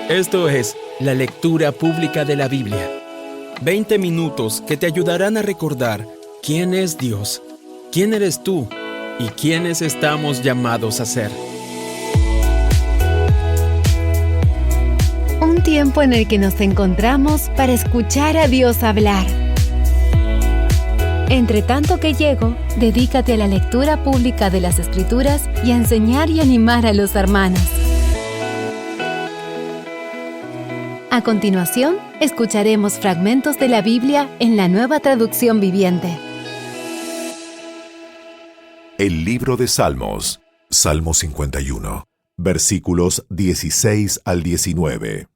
Esto es la lectura pública de la Biblia. 20 minutos que te ayudarán a recordar quién es Dios, quién eres tú y quiénes estamos llamados a ser. Un tiempo en el que nos encontramos para escuchar a Dios hablar. Entre tanto que llego, dedícate a la lectura pública de las Escrituras y a enseñar y animar a los hermanos. A continuación, escucharemos fragmentos de la Biblia en la Nueva Traducción Viviente. El libro de Salmos, Salmo 51, versículos 16 al 19.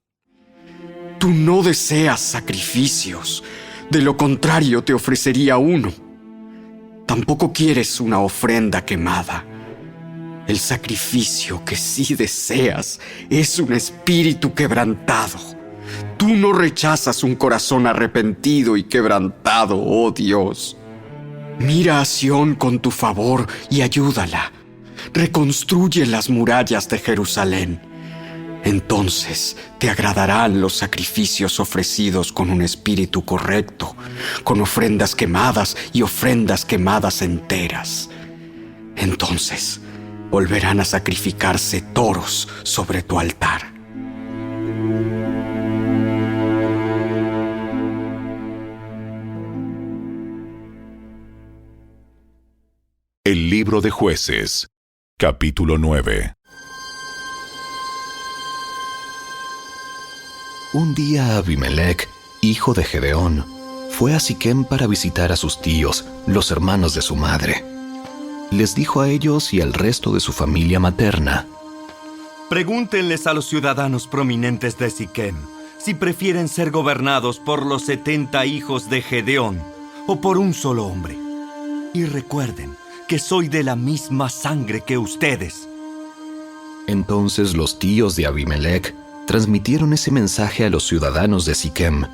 Tú no deseas sacrificios, de lo contrario te ofrecería uno. Tampoco quieres una ofrenda quemada. El sacrificio que sí deseas es un espíritu quebrantado. Tú no rechazas un corazón arrepentido y quebrantado, oh Dios. Mira a Sión con tu favor y ayúdala. Reconstruye las murallas de Jerusalén. Entonces te agradarán los sacrificios ofrecidos con un espíritu correcto, con ofrendas quemadas y ofrendas quemadas enteras. Entonces volverán a sacrificarse toros sobre tu altar. El libro de Jueces, capítulo 9. Un día Abimelec, hijo de Gedeón, fue a Siquem para visitar a sus tíos, los hermanos de su madre. Les dijo a ellos y al resto de su familia materna: Pregúntenles a los ciudadanos prominentes de Siquem si prefieren ser gobernados por los 70 hijos de Gedeón o por un solo hombre. Y recuerden que soy de la misma sangre que ustedes. Entonces los tíos de Abimelec transmitieron ese mensaje a los ciudadanos de Siquem,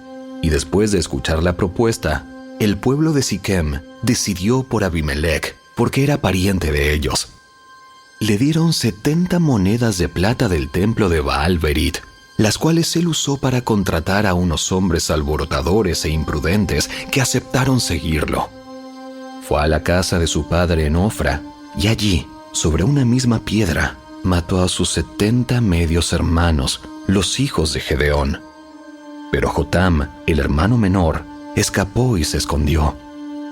y después de escuchar la propuesta, el pueblo de Siquem decidió por Abimelec, porque era pariente de ellos. Le dieron 70 monedas de plata del templo de Baal-Berit, las cuales él usó para contratar a unos hombres alborotadores e imprudentes que aceptaron seguirlo. Fue a la casa de su padre en Ofra, y allí, sobre una misma piedra, mató a sus 70 medios hermanos, los hijos de Gedeón. Pero Jotam, el hermano menor, escapó y se escondió.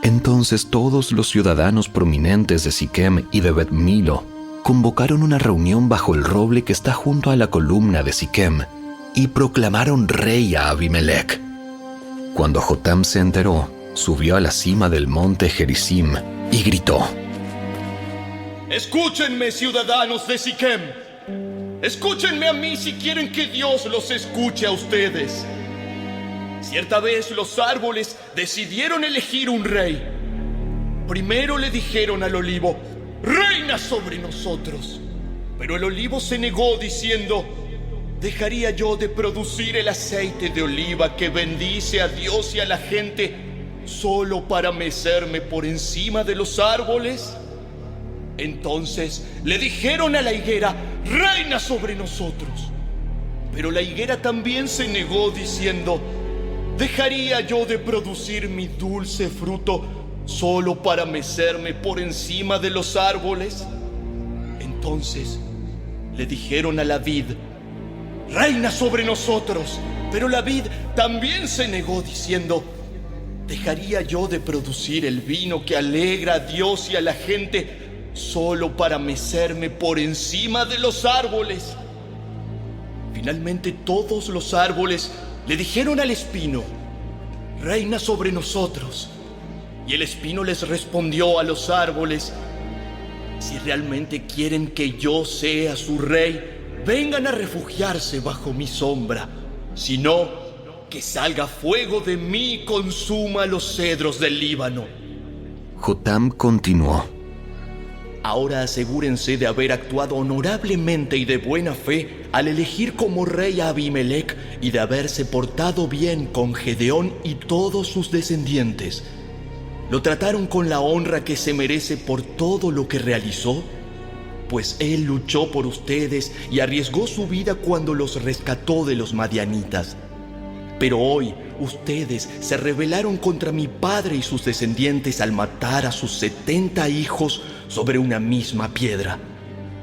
Entonces todos los ciudadanos prominentes de Siquem y de Bet-Milo convocaron una reunión bajo el roble que está junto a la columna de Siquem y proclamaron rey a Abimelec. Cuando Jotam se enteró, subió a la cima del monte Gerizim y gritó: Escúchenme, ciudadanos de Siquem. Escúchenme a mí si quieren que Dios los escuche a ustedes. Cierta vez los árboles decidieron elegir un rey. Primero le dijeron al olivo: reina sobre nosotros. Pero el olivo se negó diciendo: ¿dejaría yo de producir el aceite de oliva que bendice a Dios y a la gente solo para mecerme por encima de los árboles? Entonces le dijeron a la higuera: reina sobre nosotros. Pero la higuera también se negó diciendo: ¿dejaría yo de producir mi dulce fruto solo para mecerme por encima de los árboles? Entonces le dijeron a la vid: reina sobre nosotros. Pero la vid también se negó diciendo: ¿dejaría yo de producir el vino que alegra a Dios y a la gente solo para mecerme por encima de los árboles? Finalmente todos los árboles le dijeron al espino: reina sobre nosotros. Y el espino les respondió a los árboles: si realmente quieren que yo sea su rey, vengan a refugiarse bajo mi sombra. Si no, que salga fuego de mí y consuma los cedros del Líbano. Jotam continuó: Ahora asegúrense de haber actuado honorablemente y de buena fe al elegir como rey a Abimelec y de haberse portado bien con Gedeón y todos sus descendientes. Lo trataron con la honra que se merece por todo lo que realizó. pues él luchó por ustedes y arriesgó su vida cuando los rescató de los madianitas. Pero hoy ustedes se rebelaron contra mi padre y sus descendientes al matar a sus 70 hijos sobre una misma piedra.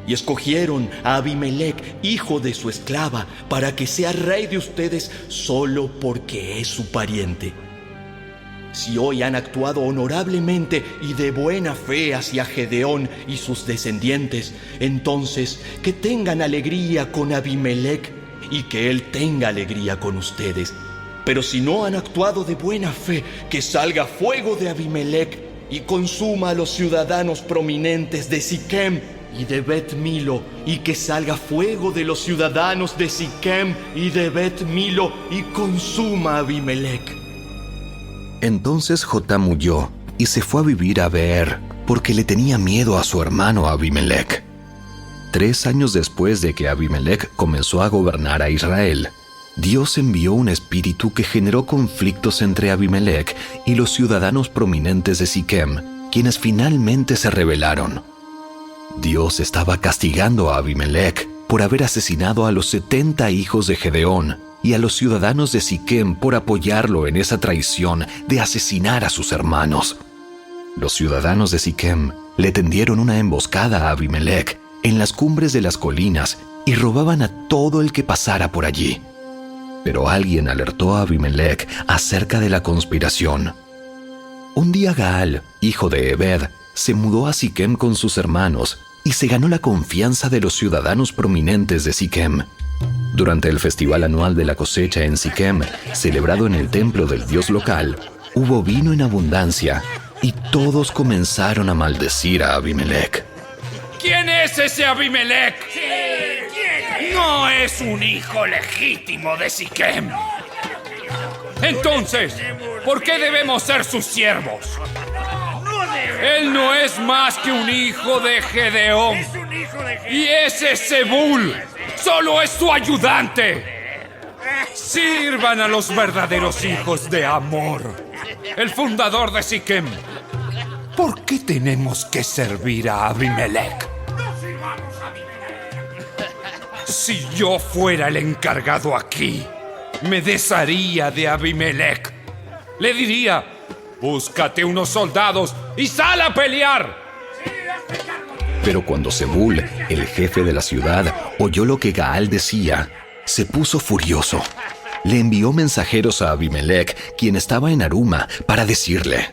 Y escogieron a Abimelec, hijo de su esclava, para que sea rey de ustedes solo porque es su pariente. Si hoy han actuado honorablemente y de buena fe hacia Gedeón y sus descendientes, entonces que tengan alegría con Abimelec y que él tenga alegría con ustedes. Pero si no han actuado de buena fe, que salga fuego de Abimelec y consuma a los ciudadanos prominentes de Siquem y de Bet Milo, y que salga fuego de los ciudadanos de Siquem y de Bet Milo y consuma a Abimelec. Entonces Jotam huyó y se fue a vivir a Beer, porque le tenía miedo a su hermano Abimelec. 3 años después de que Abimelec comenzó a gobernar a Israel, Dios envió un espíritu que generó conflictos entre Abimelec y los ciudadanos prominentes de Siquem, quienes finalmente se rebelaron. Dios estaba castigando a Abimelec por haber asesinado a los 70 hijos de Gedeón y a los ciudadanos de Siquem por apoyarlo en esa traición de asesinar a sus hermanos. Los ciudadanos de Siquem le tendieron una emboscada a Abimelec en las cumbres de las colinas y robaban a todo el que pasara por allí. Pero alguien alertó a Abimelec acerca de la conspiración. Un día Gaal, hijo de Ebed, se mudó a Siquem con sus hermanos y se ganó la confianza de los ciudadanos prominentes de Siquem. Durante el festival anual de la cosecha en Siquem, celebrado en el templo del dios local, hubo vino en abundancia y todos comenzaron a maldecir a Abimelec. ¿Quién es ese Abimelec? No es un hijo legítimo de Siquem. Entonces, ¿por qué debemos ser sus siervos? Él no es más que un hijo de Gedeón. Y ese Zebul solo es su ayudante. Sirvan a los verdaderos hijos de Amor, el fundador de Siquem. ¿Por qué tenemos que servir a Abimelec? Si yo fuera el encargado aquí, me desharía de Abimelec. Le diría: búscate unos soldados y sal a pelear. Pero cuando Zebul, el jefe de la ciudad, oyó lo que Gaal decía, se puso furioso. Le envió mensajeros a Abimelec, quien estaba en Aruma, para decirle: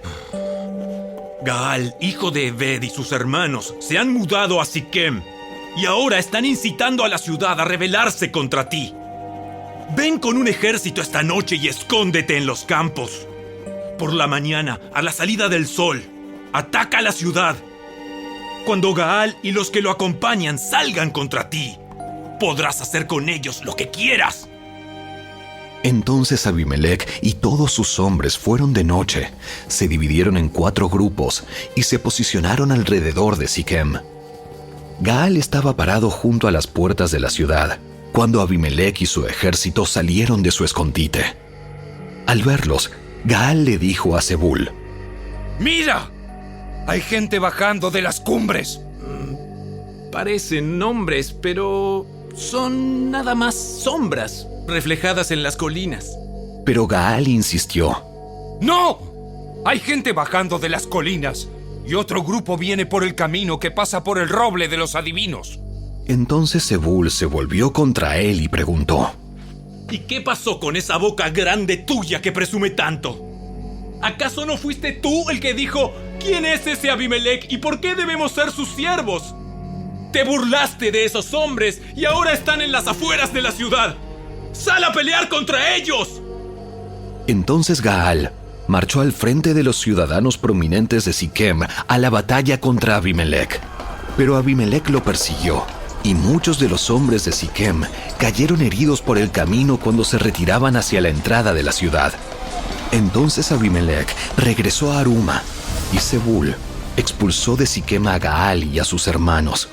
Gaal, hijo de Ebed, y sus hermanos se han mudado a Siquem y ahora están incitando a la ciudad a rebelarse contra ti. Ven con un ejército esta noche y escóndete en los campos. Por la mañana, a la salida del sol, ataca la ciudad. Cuando Gaal y los que lo acompañan salgan contra ti, podrás hacer con ellos lo que quieras. Entonces Abimelec y todos sus hombres fueron de noche, se dividieron en 4 grupos y se posicionaron alrededor de Siquem. Gaal estaba parado junto a las puertas de la ciudad, cuando Abimelec y su ejército salieron de su escondite. Al verlos, Gaal le dijo a Zebul: ¡Mira! Hay gente bajando de las cumbres. Parecen hombres, pero son nada más sombras reflejadas en las colinas. Pero Gaal insistió: ¡No! Hay gente bajando de las colinas y otro grupo viene por el camino que pasa por el roble de los adivinos. Entonces Zebul se volvió contra él y preguntó: ¿Y qué pasó con esa boca grande tuya que presume tanto? ¿Acaso no fuiste tú el que dijo: ¿quién es ese Abimelec y por qué debemos ser sus siervos? Te burlaste de esos hombres y ahora están en las afueras de la ciudad. ¡Sal a pelear contra ellos! Entonces Gaal marchó al frente de los ciudadanos prominentes de Siquem a la batalla contra Abimelec. Pero Abimelec lo persiguió, y muchos de los hombres de Siquem cayeron heridos por el camino cuando se retiraban hacia la entrada de la ciudad. Entonces Abimelec regresó a Aruma, y Zebul expulsó de Siquem a Gaal y a sus hermanos.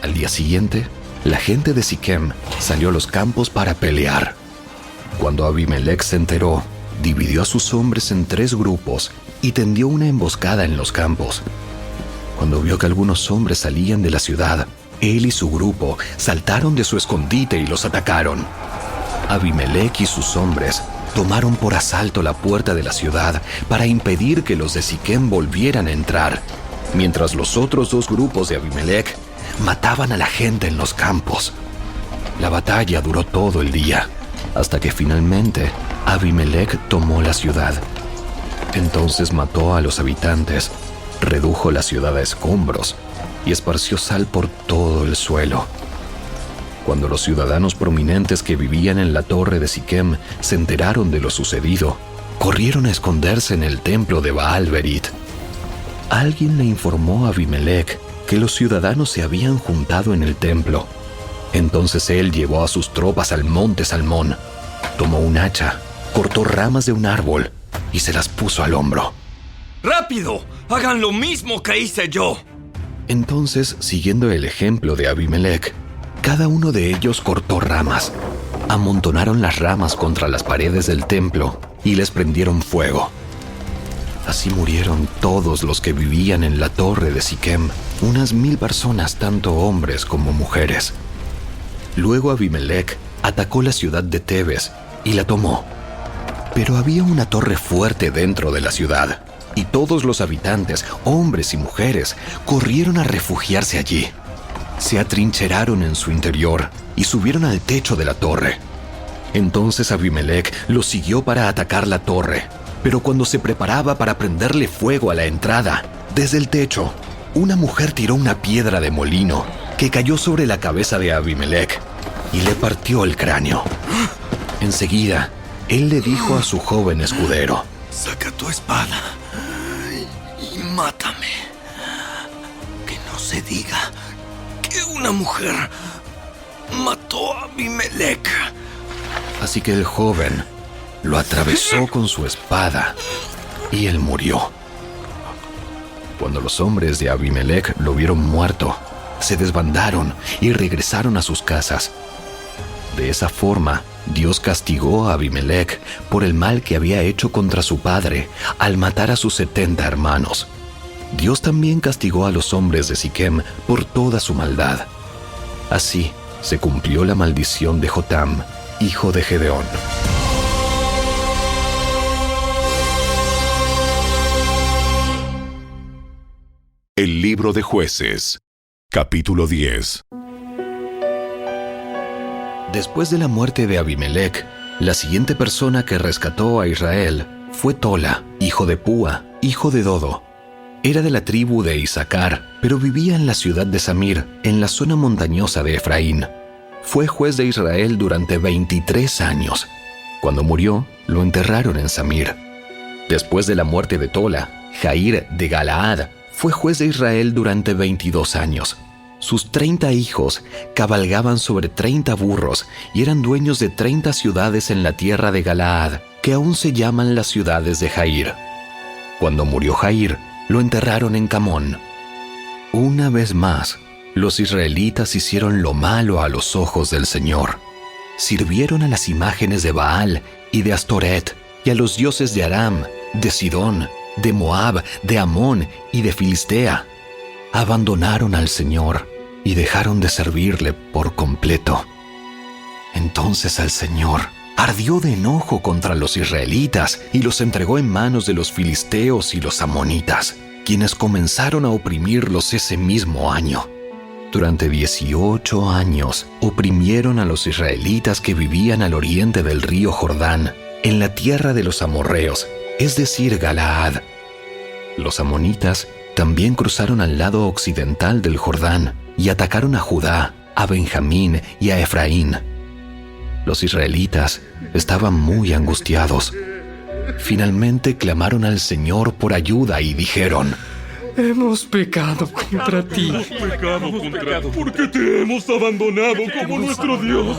Al día siguiente, la gente de Siquem salió a los campos para pelear. Cuando Abimelec se enteró, dividió a sus hombres en 3 grupos y tendió una emboscada en los campos. Cuando vio que algunos hombres salían de la ciudad, él y su grupo saltaron de su escondite y los atacaron. Abimelec y sus hombres tomaron por asalto la puerta de la ciudad para impedir que los de Siquem volvieran a entrar, mientras los otros dos grupos de Abimelec mataban a la gente en los campos. La batalla duró todo el día, hasta que finalmente Abimelec tomó la ciudad. Entonces mató a los habitantes, redujo la ciudad a escombros y esparció sal por todo el suelo. Cuando los ciudadanos prominentes que vivían en la torre de Siquem se enteraron de lo sucedido, corrieron a esconderse en el templo de Baal-Berit. Alguien le informó a Abimelec que los ciudadanos se habían juntado en el templo. Entonces él llevó a sus tropas al monte Salmón, tomó un hacha, cortó ramas de un árbol y se las puso al hombro. ¡Rápido! ¡Hagan lo mismo que hice yo! Entonces, siguiendo el ejemplo de Abimelec, cada uno de ellos cortó ramas, amontonaron las ramas contra las paredes del templo y les prendieron fuego. Así murieron todos los que vivían en la torre de Siquem, unas 1000 personas, tanto hombres como mujeres. Luego Abimelec atacó la ciudad de Tebes y la tomó. Pero había una torre fuerte dentro de la ciudad, y todos los habitantes, hombres y mujeres, corrieron a refugiarse allí. Se atrincheraron en su interior y subieron al techo de la torre. Entonces Abimelec los siguió para atacar la torre, pero cuando se preparaba para prenderle fuego a la entrada, desde el techo, una mujer tiró una piedra de molino que cayó sobre la cabeza de Abimelec y le partió el cráneo. Enseguida, él le dijo a su joven escudero: «Saca tu espada y mátame. Que no se diga que una mujer mató a Abimelec». Así que el joven lo atravesó con su espada y él murió. Cuando los hombres de Abimelec lo vieron muerto, se desbandaron y regresaron a sus casas. De esa forma, Dios castigó a Abimelec por el mal que había hecho contra su padre al matar a sus 70 hermanos. Dios también castigó a los hombres de Siquem por toda su maldad. Así se cumplió la maldición de Jotam, hijo de Gedeón. El libro de Jueces, capítulo 10. Después de la muerte de Abimelec, la siguiente persona que rescató a Israel fue Tola, hijo de Púa, hijo de Dodo. Era de la tribu de Isaacar, pero vivía en la ciudad de Samir, en la zona montañosa de Efraín. Fue juez de Israel durante 23 años. Cuando murió, lo enterraron en Samir. Después de la muerte de Tola, Jair de Galaad fue juez de Israel durante 22 años. Sus 30 hijos cabalgaban sobre 30 burros y eran dueños de 30 ciudades en la tierra de Galaad, que aún se llaman las ciudades de Jair. Cuando murió Jair, lo enterraron en Camón. Una vez más, los israelitas hicieron lo malo a los ojos del Señor. Sirvieron a las imágenes de Baal y de Astoret, y a los dioses de Aram, de Sidón, de Moab, de Amón y de Filistea. Abandonaron al Señor y dejaron de servirle por completo. Entonces el Señor ardió de enojo contra los israelitas y los entregó en manos de los filisteos y los amonitas, quienes comenzaron a oprimirlos ese mismo año. Durante 18 años oprimieron a los israelitas que vivían al oriente del río Jordán, en la tierra de los amorreos, es decir, Galaad. Los amonitas también cruzaron al lado occidental del Jordán y atacaron a Judá, a Benjamín y a Efraín. Los israelitas estaban muy angustiados. Finalmente clamaron al Señor por ayuda y dijeron: Hemos pecado contra ti. Porque te hemos abandonado como nuestro Dios.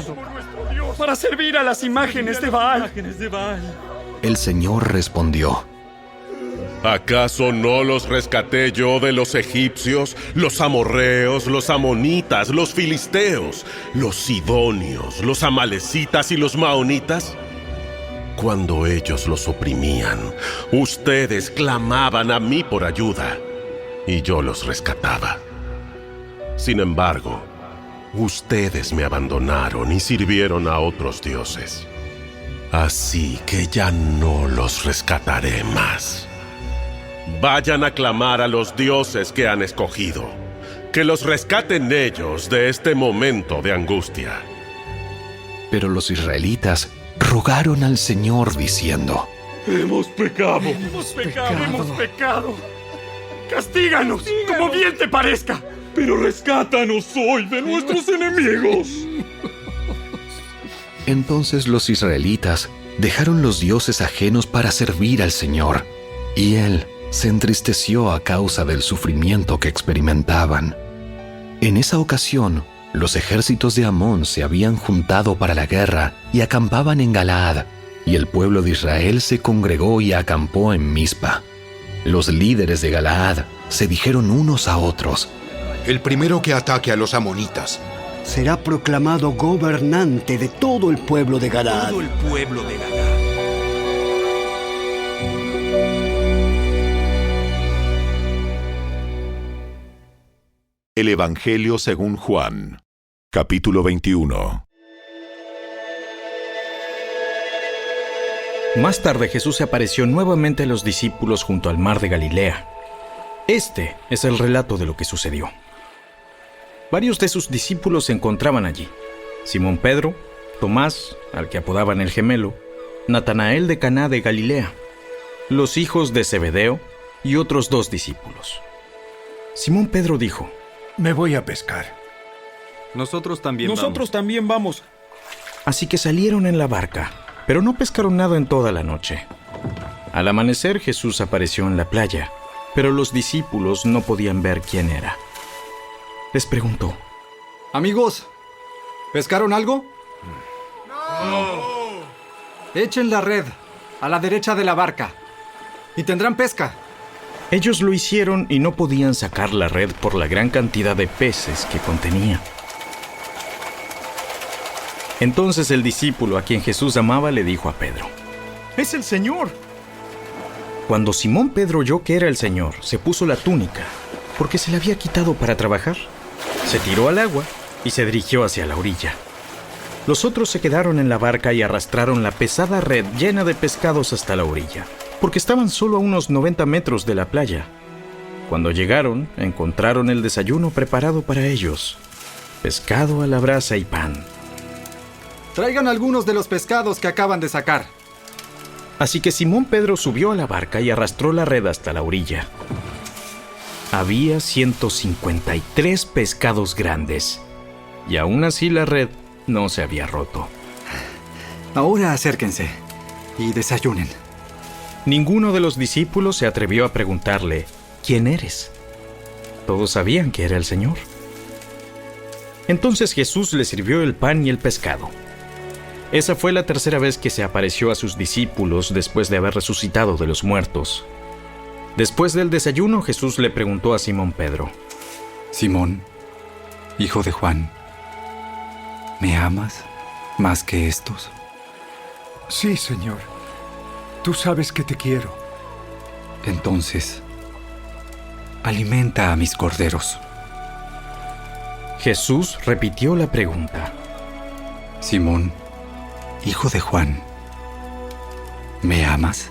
Para servir a las imágenes de Baal. El Señor respondió: ¿Acaso no los rescaté yo de los egipcios, los amorreos, los amonitas, los filisteos, los sidonios, los amalecitas y los maonitas? Cuando ellos los oprimían, ustedes clamaban a mí por ayuda. y yo los rescataba. Sin embargo, ustedes me abandonaron y sirvieron a otros dioses. Así que ya no los rescataré más. Vayan a clamar a los dioses que han escogido, que los rescaten ellos de este momento de angustia. Pero los israelitas rogaron al Señor diciendo: Hemos pecado. Hemos pecado. Castíganos, como bien te parezca. Pero rescátanos hoy de nuestros enemigos. Entonces los israelitas dejaron los dioses ajenos para servir al Señor, y Él se entristeció a causa del sufrimiento que experimentaban. En esa ocasión, los ejércitos de Amón se habían juntado para la guerra y acampaban en Galaad, y el pueblo de Israel se congregó y acampó en Mizpa. Los líderes de Galaad se dijeron unos a otros: el primero que ataque a los amonitas será proclamado gobernante de todo el pueblo de Galaad. El Evangelio según Juan, capítulo 21. Más tarde Jesús se apareció nuevamente a los discípulos junto al mar de Galilea. Este es el relato de lo que sucedió. Varios de sus discípulos se encontraban allí: Simón Pedro, Tomás, al que apodaban el Gemelo, Natanael de Caná de Galilea, los hijos de Zebedeo y otros 2 discípulos. Simón Pedro dijo: me voy a pescar. Nosotros también vamos. Así que salieron en la barca, pero no pescaron nada en toda la noche. Al amanecer Jesús apareció en la playa, pero los discípulos no podían ver quién era. Les preguntó: Amigos, ¿pescaron algo? No. Echen la red a la derecha de la barca y tendrán pesca. Ellos lo hicieron y no podían sacar la red por la gran cantidad de peces que contenía. Entonces el discípulo a quien Jesús amaba le dijo a Pedro: ¡Es el Señor! Cuando Simón Pedro oyó que era el Señor, se puso la túnica, porque se la había quitado para trabajar. Se tiró al agua y se dirigió hacia la orilla. Los otros se quedaron en la barca y arrastraron la pesada red llena de pescados hasta la orilla, porque estaban solo a unos 90 metros de la playa. Cuando llegaron, encontraron el desayuno preparado para ellos: pescado a la brasa y pan. Traigan algunos de los pescados que acaban de sacar. Así que Simón Pedro subió a la barca y arrastró la red hasta la orilla. Había 153 pescados grandes, y aún así la red no se había roto. Ahora acérquense y desayunen. Ninguno de los discípulos se atrevió a preguntarle: ¿quién eres? Todos sabían que era el Señor. Entonces Jesús les sirvió el pan y el pescado. Esa fue la tercera vez que se apareció a sus discípulos después de haber resucitado de los muertos. Después del desayuno, Jesús le preguntó a Simón Pedro: Simón, hijo de Juan, ¿me amas más que estos? Sí, Señor. Tú sabes que te quiero. Entonces, alimenta a mis corderos. Jesús repitió la pregunta: Simón, hijo de Juan, ¿me amas?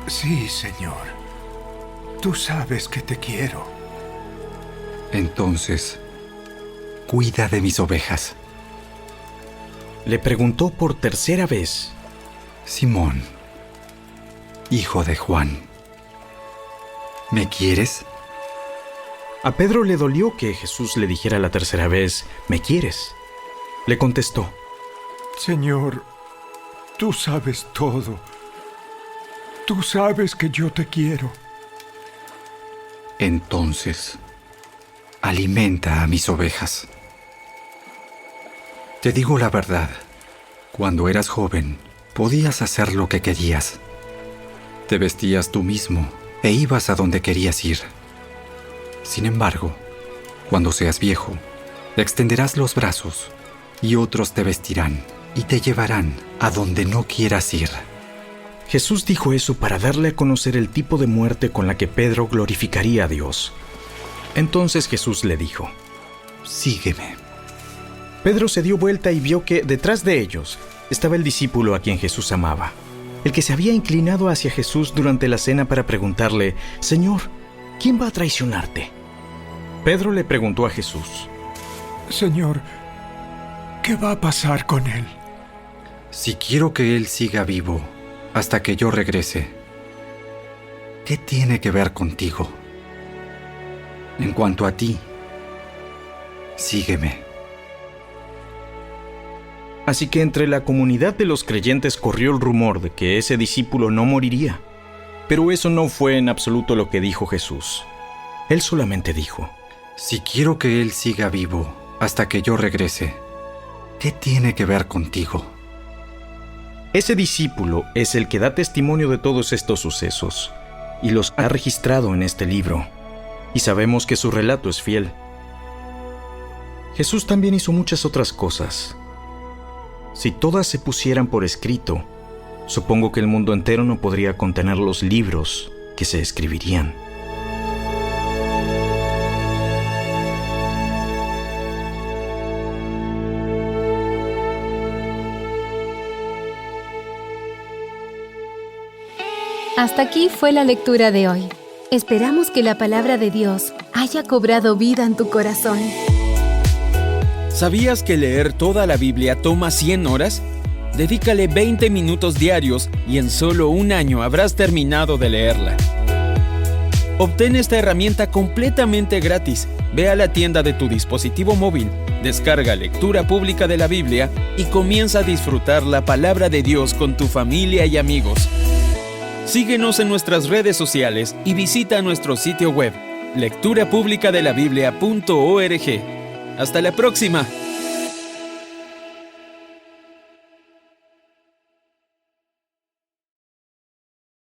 Sí, Señor. Tú sabes que te quiero. Entonces, cuida de mis ovejas. Le preguntó por tercera vez: Simón, hijo de Juan, ¿me quieres? A Pedro le dolió que Jesús le dijera la tercera vez: ¿me quieres? Le contestó: Señor, tú sabes todo. Tú sabes que yo te quiero. Entonces, alimenta a mis ovejas. Te digo la verdad, cuando eras joven, podías hacer lo que querías. Te vestías tú mismo e ibas a donde querías ir. Sin embargo, cuando seas viejo, extenderás los brazos y otros te vestirán y te llevarán a donde no quieras ir. Jesús dijo eso para darle a conocer el tipo de muerte con la que Pedro glorificaría a Dios. Entonces Jesús le dijo: «Sígueme». Pedro se dio vuelta y vio que detrás de ellos estaba el discípulo a quien Jesús amaba, el que se había inclinado hacia Jesús durante la cena para preguntarle: «Señor, ¿quién va a traicionarte?». Pedro le preguntó a Jesús: «Señor, ¿qué va a pasar con él?». Si quiero que él siga vivo hasta que yo regrese, ¿qué tiene que ver contigo? En cuanto a ti, sígueme. Así que entre la comunidad de los creyentes corrió el rumor de que ese discípulo no moriría. Pero eso no fue en absoluto lo que dijo Jesús. Él solamente dijo: Si quiero que él siga vivo hasta que yo regrese, ¿qué tiene que ver contigo? Ese discípulo es el que da testimonio de todos estos sucesos y los ha registrado en este libro, y sabemos que su relato es fiel. Jesús también hizo muchas otras cosas. Si todas se pusieran por escrito, supongo que el mundo entero no podría contener los libros que se escribirían. Hasta aquí fue la lectura de hoy. Esperamos que la palabra de Dios haya cobrado vida en tu corazón. ¿Sabías que leer toda la Biblia toma 100 horas? Dedícale 20 minutos diarios y en solo un año habrás terminado de leerla. Obtén esta herramienta completamente gratis. Ve a la tienda de tu dispositivo móvil, descarga Lectura Pública de la Biblia y comienza a disfrutar la palabra de Dios con tu familia y amigos. Síguenos en nuestras redes sociales y visita nuestro sitio web, lecturapublicadelabiblia.org. ¡Hasta la próxima!